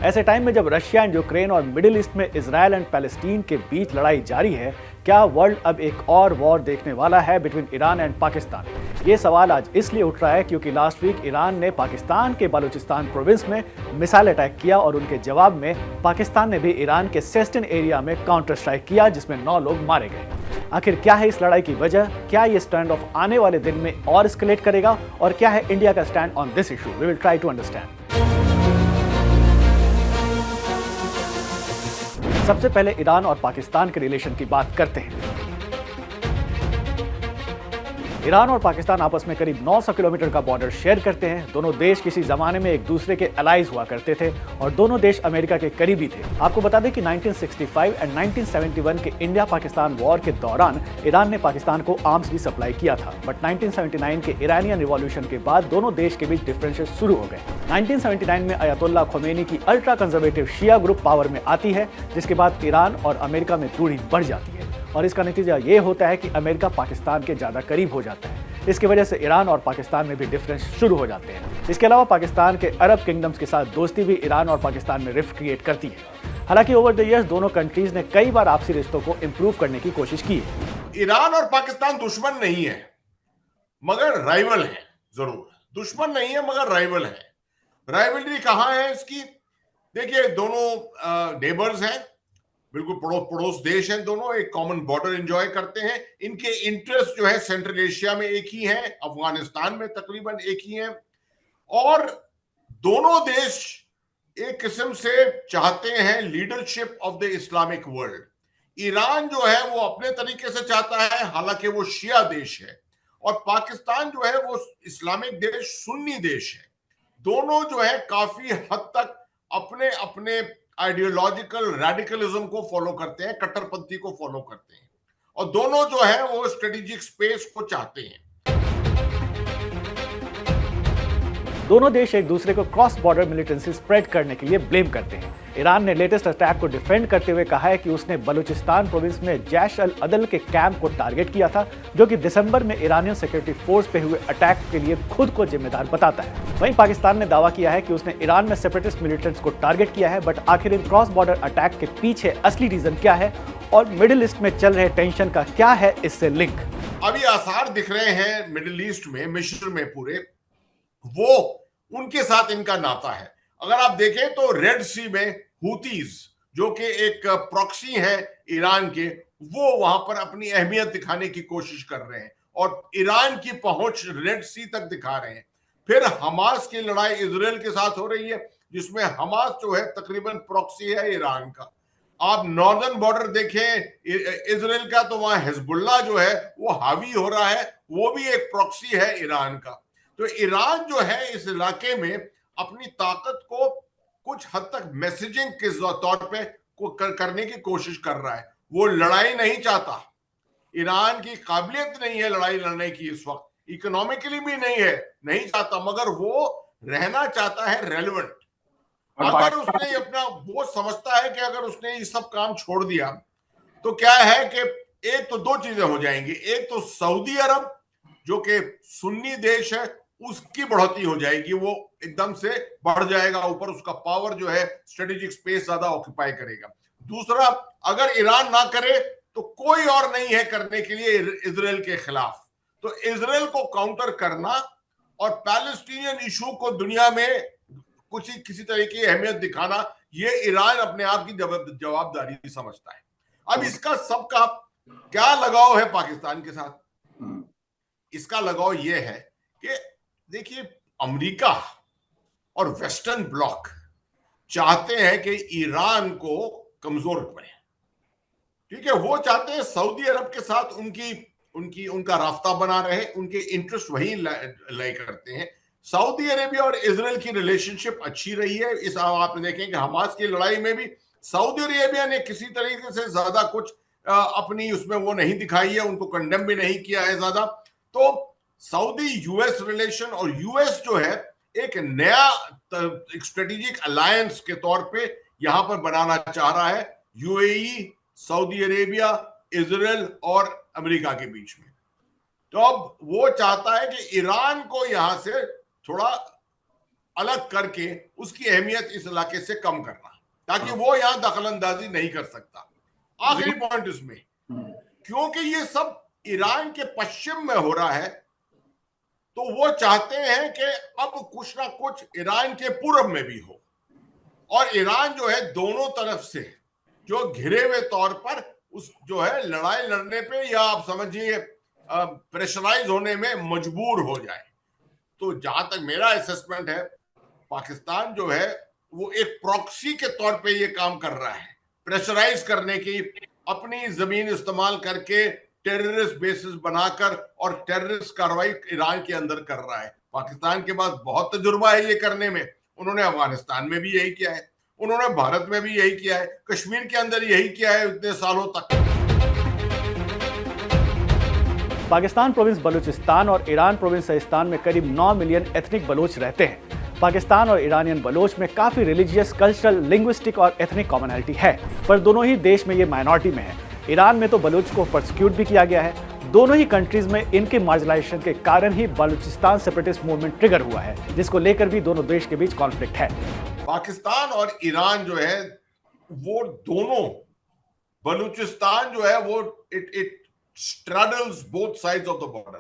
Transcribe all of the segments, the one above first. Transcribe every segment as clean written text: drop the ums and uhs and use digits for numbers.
ऐसे टाइम में जब रशिया एंड यूक्रेन और मिडिल ईस्ट में इजराइल एंड पैलेस्टीन के बीच लड़ाई जारी है, क्या वर्ल्ड अब एक और वॉर देखने वाला है बिटवीन ईरान एंड पाकिस्तान? ये सवाल आज इसलिए उठ रहा है क्योंकि लास्ट वीक ईरान ने पाकिस्तान के बलूचिस्तान प्रोविंस में मिसाइल अटैक किया और उनके जवाब में पाकिस्तान ने भी ईरान के सेस्टन एरिया में काउंटर स्ट्राइक किया, जिसमें 9 लोग मारे गए। आखिर क्या है इस लड़ाई की वजह? क्या ये स्टैंड ऑफ आने वाले दिन में और एस्केलेट करेगा? और क्या है इंडिया का stand on this issue? We will try to understand. सबसे पहले ईरान और पाकिस्तान के रिलेशन की बात करते हैं। ईरान और पाकिस्तान आपस में करीब 900 किलोमीटर का बॉर्डर शेयर करते हैं। दोनों देश किसी जमाने में एक दूसरे के अलाइज हुआ करते थे और दोनों देश अमेरिका के करीबी थे। आपको बता दें कि 1965 एंड 1971 के इंडिया पाकिस्तान वॉर के दौरान ईरान ने पाकिस्तान को आर्म्स भी सप्लाई किया था, बट 1979 के ईरानियन रिवॉल्यूशन के बाद दोनों देश के बीच डिफरेंसेस शुरू हो गए। 1979 में अयतुल्ला खोमेनी की अल्ट्रा कंजर्वेटिव शिया ग्रुप पावर में आती है, जिसके बाद ईरान और अमेरिका में दूरी बढ़ जाती है और इसका नतीजा ये होता है कि अमेरिका पाकिस्तान के ज़्यादा करीब हो जाता है। इसकी वजह से ईरान और पाकिस्तान में भी डिफरेंस शुरू हो जाते हैं। इसके अलावा पाकिस्तान के अरब किंगडम्स के साथ दोस्ती भी ईरान और पाकिस्तान में रिफ्ट क्रिएट करती है। हालांकि ओवर द इयर्स दोनों कंट्रीज ने कई बार आपसी रिश्तों को इंप्रूव करने की कोशिश की है। ईरान और पाकिस्तान दुश्मन नहीं है, मगर राइवल है। जरूर दुश्मन नहीं है मगर राइवल है। राइवलरी कहां है इसकी? देखिए, दोनों नेबर्स हैं, बिल्कुल पड़ोस देश हैं, दोनों एक कॉमन बॉर्डर एंजॉय करते हैं। इनके इंटरेस्ट जो है सेंट्रल एशिया में एक ही है, अफगानिस्तान में तकरीबन एक ही है, और दोनों देश एक किस्म से चाहते हैं leadership of the Islamic world. Iran जो है वो अपने तरीके से चाहता है, हालांकि वो शिया देश है, और पाकिस्तान जो है वो इस्लामिक देश, सुन्नी देश है। दोनों जो है काफी हद तक अपने अपने आइडियोलॉजिकल रेडिकलिज्म को फॉलो करते हैं, कट्टरपंथी को फॉलो करते हैं, और दोनों जो है वो स्ट्रेटेजिक स्पेस को चाहते हैं। दोनों देश एक दूसरे को क्रॉस बॉर्डर मिलिटेंसी स्प्रेड करने के लिए ब्लेम करते हैं। ईरान ने लेटेस्ट अटैक को डिफेंड करते हुए कहा है कि उसने बलूचिस्तान प्रोविंस में जैश अल अदल के कैंप को टारगेट किया था, जो कि दिसंबर में ईरानियन सिक्योरिटी फोर्स पे हुए अटैक के लिए खुद को जिम्मेदार बताता है। वहीं पाकिस्तान ने दावा किया है कि उसने ईरान में सेपरेटिस्ट मिलिटेंट्स को टारगेट किया है, बट आखिर इन क्रॉस बॉर्डर अटैक के पीछे असली रीजन क्या है और मिडिल ईस्ट में चल रहे टेंशन का क्या है इससे लिंक? अभी आसार दिख रहे हैं मिडिल ईस्ट में, मिस्र में पूरे, वो उनके साथ इनका नाता है। अगर आप देखें तो रेड सी में हुतीज, जो कि एक प्रॉक्सी है ईरान के, वो वहां पर अपनी अहमियत दिखाने की कोशिश कर रहे हैं और ईरान की पहुंच रेड सी तक दिखा रहे हैं। फिर हमास की लड़ाई इजराइल के साथ हो रही है, जिसमें हमास जो है तकरीबन प्रॉक्सी है ईरान का। आप नॉर्दर्न बॉर्डर देखें इजराइल का, तो वहां हिजबुल्लाह जो है वो हावी हो रहा है, वो भी एक प्रॉक्सी है ईरान का। तो ईरान जो है इस इलाके में अपनी ताकत को कुछ हद तक मैसेजिंग के तौर पे करने की कोशिश कर रहा है। वो लड़ाई नहीं चाहता, ईरान की काबिलियत नहीं है लड़ाई लड़ने की इस वक्त, इकोनॉमिकली भी नहीं है, नहीं चाहता, मगर वो रहना चाहता है रेलेवेंट। अगर उसने अपना, वो समझता है कि अगर उसने ये सब काम छोड़ दिया तो क्या है कि एक तो दो चीजें हो जाएंगी। एक तो सऊदी अरब जो कि सुन्नी देश है, उसकी बढ़ोतरी हो जाएगी, वो एकदम से बढ़ जाएगा ऊपर, उसका पावर जो है स्ट्रेटेजिक स्पेस ज्यादा ऑक्यूपाई करेगा। दूसरा, अगर ईरान ना करे तो कोई और नहीं है करने के लिए इजराइल के खिलाफ। तो इजराइल को काउंटर करना और पैलेस्टीनियन इशू को दुनिया में कुछ किसी तरह की अहमियत दिखाना, ये ईरान अपने आप की जवाबदारी समझता है। अब इसका सबका क्या लगाव है पाकिस्तान के साथ? इसका लगाव यह है कि देखिए, अमेरिका और वेस्टर्न ब्लॉक चाहते हैं कि ईरान को कमजोर बने। ठीक है, वो चाहते हैं सऊदी अरब के साथ उनका रास्ता बना रहे, उनके इंटरेस्ट वही लाई करते हैं। सऊदी अरेबिया और इजराइल की रिलेशनशिप अच्छी रही है। इस आप देखें कि हमास की लड़ाई में भी सऊदी अरेबिया ने किसी तरीके से ज्यादा कुछ अपनी उसमें वो नहीं दिखाई है, उनको कंडेम भी नहीं किया है ज्यादा। तो सऊदी यूएस रिलेशन, और यूएस जो है एक नया स्ट्रेटेजिक अलायंस के तौर पे यहां पर बनाना चाह रहा है, यूएई, सऊदी अरेबिया, इजराइल और अमेरिका के बीच में। तो अब वो चाहता है कि ईरान को यहां से थोड़ा अलग करके उसकी अहमियत इस इलाके से कम करना, ताकि वो यहां दखल अंदाजी नहीं कर सकता। आखिरी पॉइंट इसमें, क्योंकि ये सब ईरान के पश्चिम में हो रहा है, तो वो चाहते हैं कि अब कुछ ना कुछ ईरान के पूर्व में भी हो, और ईरान जो है दोनों तरफ से जो घिरे हुए तौर पर उस जो है लड़ाई लड़ने पे, या आप समझिए प्रेशराइज होने में मजबूर हो जाए। तो जहां तक मेरा असेसमेंट है, पाकिस्तान जो है वो एक प्रॉक्सी के तौर पे ये काम कर रहा है, प्रेशराइज करने की, अपनी जमीन इस्तेमाल करके टेररिस्ट बेसिस बनाकर और टेररिस्ट कार्रवाई ईरान के अंदर कर रहा है। पाकिस्तान के पास बहुत तजुर्बा है ये करने में, उन्होंने अफगानिस्तान में भी यही किया है, उन्होंने भारत में भी यही किया है, कश्मीर के अंदर यही किया है इतने सालों तक। पाकिस्तान प्रोविंस बलूचिस्तान और ईरान प्रोविंस सिस्तान में करीब 9 मिलियन एथनिक बलोच रहते हैं। पाकिस्तान और ईरानियन बलोच में काफी रिलीजियस, कल्चरल, लिंग्विस्टिक और एथनिक कॉमनैलिटी है, पर दोनों ही देश में ये माइनॉरिटी में है। ईरान में तो बलूच को परसिक्यूट भी किया गया है। दोनों ही कंट्रीज में इनके मार्जिनलाइजेशन के कारण ही बलूचिस्तान सेपरेटिस्ट मूवमेंट ट्रिगर हुआ है, जिसको लेकर भी दोनों देश के बीच कॉन्फ्लिक्ट है। पाकिस्तान और ईरान जो है वो दोनों, बलूचिस्तान जो है वो it straddles both sides of the border।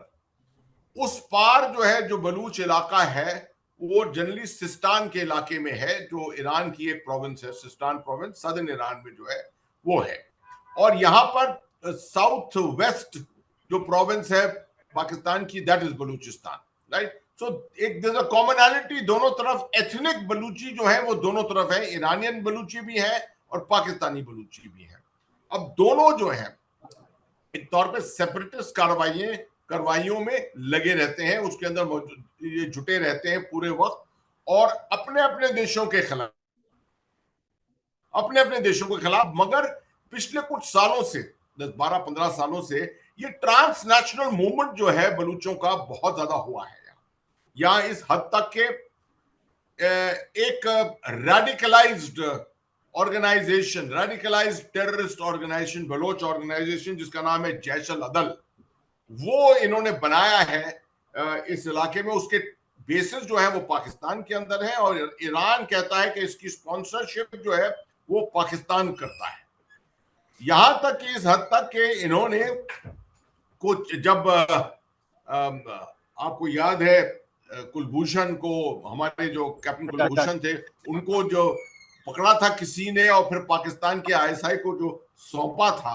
उस पार जो है जो बलूच इलाका है वो जनरली सिस्तान के इलाके में है, जो ईरान की एक प्रोविंस है, सिस्तान प्रोविंस सदर्न ईरान में जो है वो है। और यहां पर साउथ वेस्ट जो प्रोविंस है पाकिस्तान की, दैट इज बलूचिस्तान, राइट। सो एक कॉमनैलिटी दोनों तरफ, एथनिक बलूची जो है वो दोनों तरफ है, ईरानियन बलूची भी है और पाकिस्तानी बलूची भी है। अब दोनों जो है एक तौर पे सेपरेटिस्ट कार्रवाइयों में लगे रहते हैं, उसके अंदर ये जुटे रहते हैं पूरे वक्त, और अपने अपने देशों के खिलाफ। मगर पिछले कुछ सालों से, 10-12-15 सालों से ये ट्रांसनेशनल मूवमेंट जो है बलूचों का बहुत ज्यादा हुआ है यहाँ इस हद तक के एक radicalised organisation, radicalised terrorist organisation, Baloch organisation जिसका नाम है जैश अल अदल, वो इन्होंने बनाया है इस इलाके में। उसके बेसिस जो है वो पाकिस्तान के अंदर है, और ईरान कहता है कि इसकी स्पॉन्सरशिप जो है वो पाकिस्तान करता है। यहां तक कि इस हद तक कि इन्होंने कुछ, जब आपको याद है कुलभूषण को, हमारे जो कैप्टन कुलभूषण थे, उनको जो पकड़ा था किसी ने और फिर पाकिस्तान के आईएसआई को जो सौंपा था,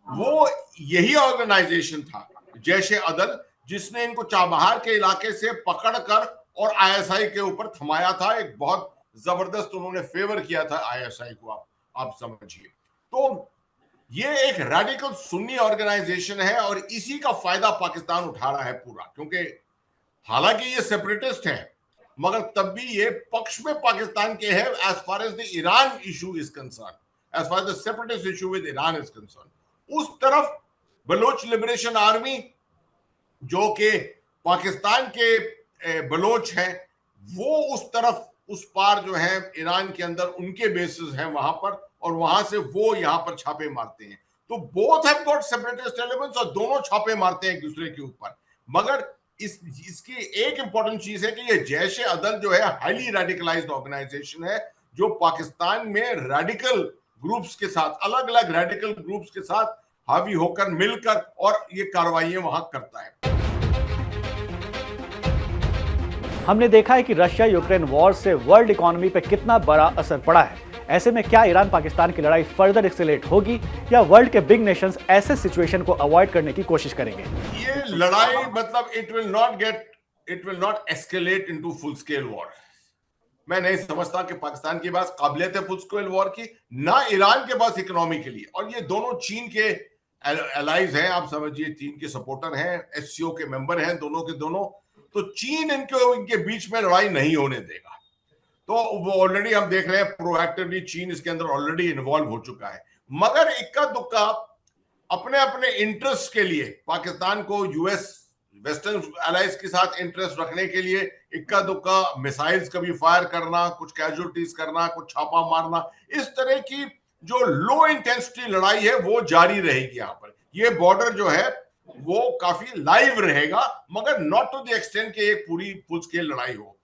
वो यही ऑर्गेनाइजेशन था जैश अदल, जिसने इनको चाबहार के इलाके से पकड़कर और आईएसआई के ऊपर थमाया था। एक बहुत जबरदस्त उन्होंने फेवर किया था आईएसआई को, आप समझिए। तो ये एक रेडिकल सुन्नी ऑर्गेनाइजेशन है, और इसी का फायदा पाकिस्तान उठा रहा है पूरा, क्योंकि हालांकि ये सेपरेटिस्ट है मगर तब भी ये पक्ष में पाकिस्तान के हैं as far as the Iran issue is concern, as far as the separatist issue with Iran is concern. उस तरफ बलोच लिबरेशन आर्मी जो कि पाकिस्तान के बलोच हैं, वो उस तरफ, उस पार जो है ईरान के अंदर उनके बेसिस हैं वहां पर, और वहां से वो यहां पर छापे मारते हैं। तो both have got separatist elements, और दोनों छापे मारते हैं एक दूसरे के ऊपर। मगर इसकी एक इंपॉर्टेंट चीज है कि ये जैश अदल जो है हाईली रेडिकलाइज्ड ऑर्गेनाइजेशन है, जो पाकिस्तान में रेडिकल ग्रुप्स के साथ, अलग अलग रेडिकल ग्रुप्स के साथ हावी होकर, मिलकर और ये कार्रवाइयां वहां करता है। हमने देखा है कि रशिया यूक्रेन वॉर से वर्ल्ड इकोनॉमी पे कितना बड़ा असर पड़ा है। ऐसे में क्या ईरान पाकिस्तान की लड़ाई फर्दर एक्सेलेरेट होगी, या वर्ल्ड के बिग नेशंस ऐसे सिचुएशन को अवॉइड करने की कोशिश करेंगे? ये लड़ाई मतलब it will not escalate into full scale war. मैं नहीं समझता कि पाकिस्तान के पास काबिलियत है फुल स्केल वॉर की, ना ईरान के पास इकोनॉमी के लिए। और ये दोनों चीन के एलाइज हैं, आप समझिए, चीन के सपोर्टर हैं, एससीओ के मेंबर हैं दोनों के दोनों। तो चीन इनके बीच में लड़ाई नहीं होने देगा। तो वो ऑलरेडी हम देख रहे हैं प्रोएक्टिवली चीन इसके अंदर ऑलरेडी इन्वॉल्व हो चुका है। मगर इक्का दुक्का अपने अपने इंटरेस्ट के लिए पाकिस्तान को यूएस वेस्टर्न एलाइज के साथ इंटरेस्ट रखने के लिए इक्का दुक्का मिसाइल्स कभी फायर करना, कुछ कैजुअलिटीज करना, कुछ छापा मारना, इस तरह की जो लो इंटेंसिटी लड़ाई है वो जारी रहेगी। यहाँ पर ये बॉर्डर जो है वो काफी लाइव रहेगा, मगर नॉट टू द एक्सटेंट कि एक पूरी फुल स्केल लड़ाई हो।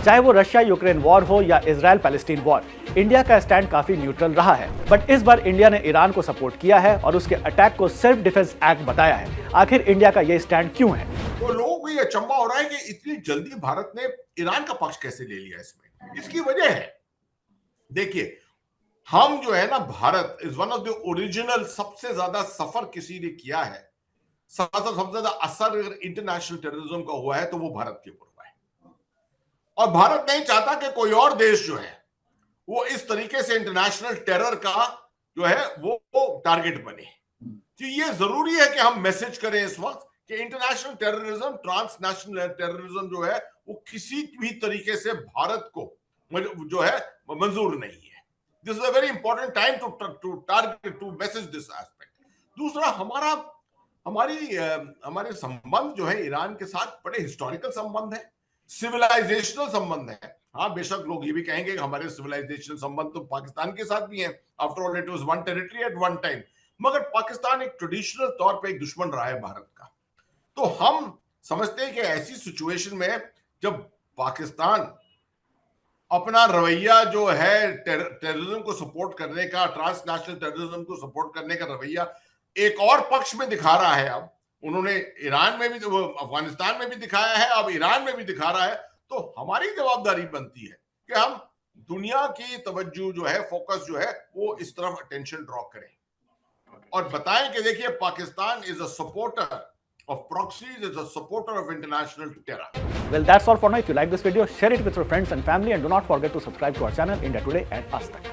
चाहे वो रशिया यूक्रेन वॉर हो या इजराइल पैलेस्टीन वॉर, इंडिया का स्टैंड काफी न्यूट्रल रहा है। बट इस बार इंडिया ने ईरान को सपोर्ट किया है और उसके अटैक को सेल्फ डिफेंस एक्ट बताया है। आखिर इंडिया का ये स्टैंड क्यों है? तो लोगों को ये अचंभा हो रहा है कि इतनी जल्दी भारत ने ईरान का पक्ष कैसे ले लिया इसमें। इसकी वजह है, देखिए, हम जो है ना, Bharat is one of the original, सबसे ज्यादा सफर किसी ने किया है, सबसे ज्यादा असर इंटरनेशनल टेररिज्म का हुआ है तो वो भारत के ऊपर हुआ है। और भारत नहीं चाहता कि कोई और देश जो है वो इस तरीके से इंटरनेशनल टेरर का जो है वो टारगेट बने। तो ये जरूरी है कि हम मैसेज करें इस वक्त कि इंटरनेशनल टेररिज्म, ट्रांसनेशनल टेररिज्म जो है वो किसी भी तरीके से भारत को जो है मंजूर नहीं है। This is a very important time to target, to message this aspect. दूसरा, हमारे संबंध जो है ईरान के साथ बड़े हिस्टोरिकल संबंध है, सिविलाइजेशनल संबंध है। हाँ, बेशक लोग ये भी कहेंगे कि हमारे सिविलाइजेशनल संबंध तो पाकिस्तान के साथ भी हैं, after all it was one territory at one time, मगर पाकिस्तान एक ट्रेडिशनल तौर पे एक दुश्मन रहा है भारत का। तो हम समझते हैं कि ऐसी सिचुएशन में जब पाकिस्तान अपना रवैया जो है टेररिज्म को सपोर्ट करने का, ट्रांसनेशनल टेररिज्म को सपोर्ट करने का रवैया एक और पक्ष में दिखा रहा है, अब उन्होंने ईरान में भी, अफगानिस्तान में भी दिखाया है, अब ईरान में भी दिखा रहा है, तो हमारी जवाबदारी बनती है कि हम दुनिया की तवज्जो जो है, फोकस जो है, वो इस तरफ अटेंशन ड्रॉ करें और बताएं कि देखिए, Pakistan is a supporter of proxies, is a supporter of international terror. Well, that's all for now. If you like this video, share it with your friends and family, and do not forget to subscribe to our channel India Today and Aaj Tak.